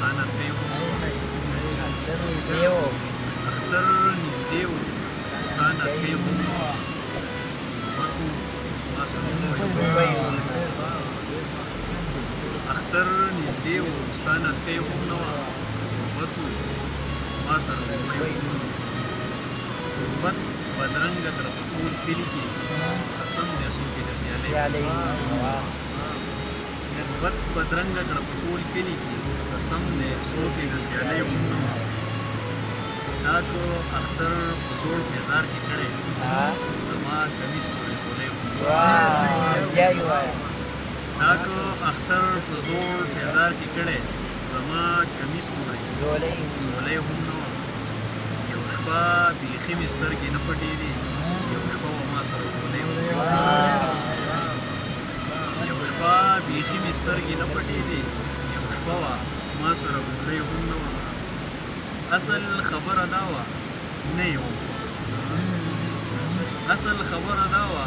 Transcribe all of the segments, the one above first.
ستانه کوي اختر نږدې و ستانه کوي ما سره اختر نږدې و ستانه کوي هم نه وه محبت و ما سره محبت بدرنګه کړه په ټول کلي کې قسم دی څوک یې د سیالۍ محبت بدرنګه کړه په ټول کلي کې قسم دی څوک یې د سیالۍ هم نه وه دا که اختر په زوړ بازار کې کړی زما کمیس پورې زولی دا که اختر په زوړ بازار کې کړی زما کمیس پورې زولی هم نه وه یو شپه بیخي مې سترګې نه پټېدې یو شپه به ما سره زولی یو شپه بیخي مې سترګې نه پټېدې یو شپه وه ما سره زولی هم نه وه اصل خبره دا وه نه یو اصل خبره دا وه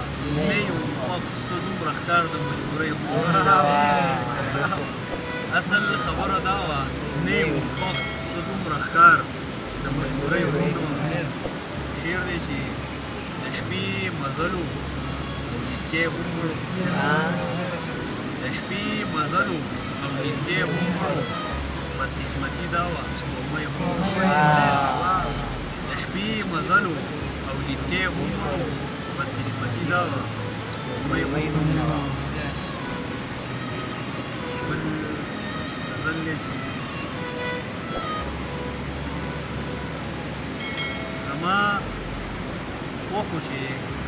نه یو خوښ څه دومره ښکار د مجبورۍ اصل خبره دا وه نه یو خوښ څه دومره ښکار د مجبورۍ شعر دی چې د شپې مزل و او نیتکی هم مړ د شپې مزل و او نیتکی هم مړ بدقسمتي دا وه سپوږمۍ هم د شپې مزل و او نیتکی هم مړ بدقسمتي دا وه سپوږمۍ هم بل غزل دی چې زما خوښ و چې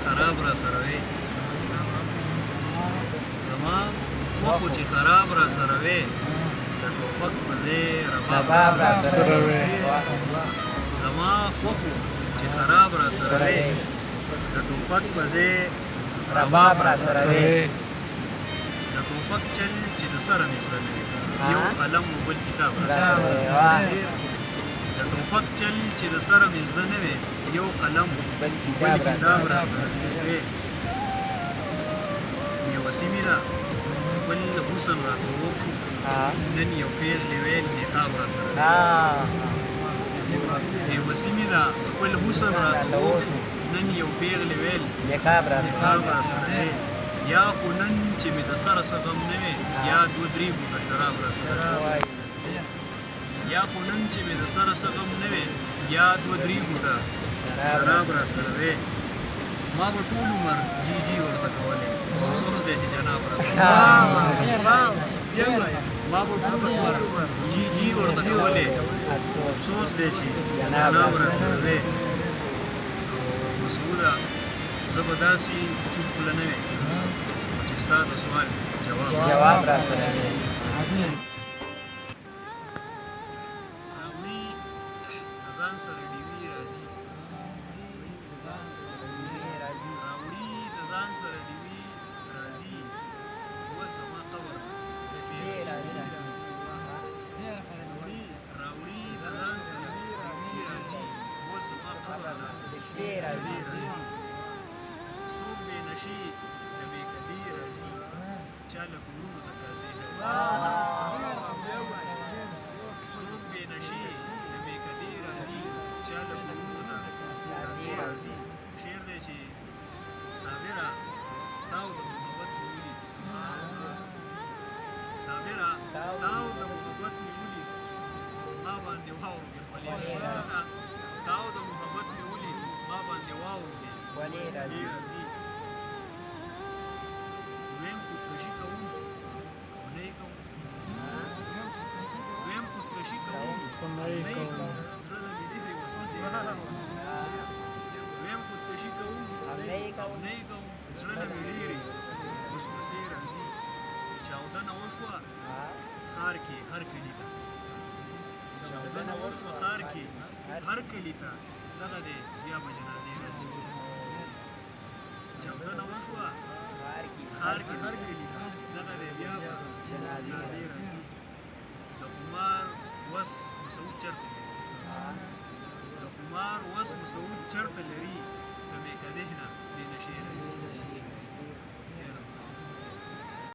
خراب را سره وې زما خوښ و چې خراب را سره وې د ټوپک په ځای رباب را سره وې زما خوښ و چې خراب را سره وې د ټوپک په ځای رباب را سره وې د ټوپک چل چې د سره مې زده نه وي یو قلم و بل کتاب را سره وې د ټوپک چل چې د سره مې زده نه وي یو قلم بل کتاب را سره وې یوه سیمې ده بل حسن راته ووک شو نن یو پیغلې ویل نقاب را سره یوه سیمې ده بل حسن راته ووک شو نن یو پیغلې ویل نقاب را سره یا خو نن چې مې د سره څه غم نه وي یا دوه درې بوټه شراب را سره یا خو نن چې مې د سره څه غم نه وي یا دوه درې بوټه شراب را سره وې ما به ټول عمر جي جي ورته کولې افسوس دی چې جناب را ما به ټول عمر جي جي ورته کولې افسوس دی چې جناب را سره وې مسعوده زه به داسې چوپ خوله نه وې چې ستا د سوال جواب را سره وې سره دیوی راځي اوس زما قبر راوړي د ځان سره دیوی راځي اوس زما قبر څوک بې نشي د بېکدې راځي چا له کورونو ته کاسې څوک بې نشي د بېکدې راځي چا له کورونو ته کاسې راځي شعر دی چې صابره تاو د محبت مې ولید صابره تاو د محبت مې ولید ما باندې واوړې تاو د محبت مې ولید ما باندې واوړې ولې راځي دویم خودکشي کوم او نه یې کوم دویم خودکشي کوم او نه یې کوم زړه د مې ډېرې وسوسې دویم خودکشي کوم او نه یې کوم زړه د مې ډېرې وسوسې راځي چاودنه وشوه ښار کې هر کلي ته چاودنه وشوه ښار کې هر کلي ته دغه دی بیا به جنازې راځي چاودنه وشوه ښار کې هر کلي ته دغه دی بیا به جنازې راځي د خمار وس مسعود چرته لري د خمار وس مسعود چرته لري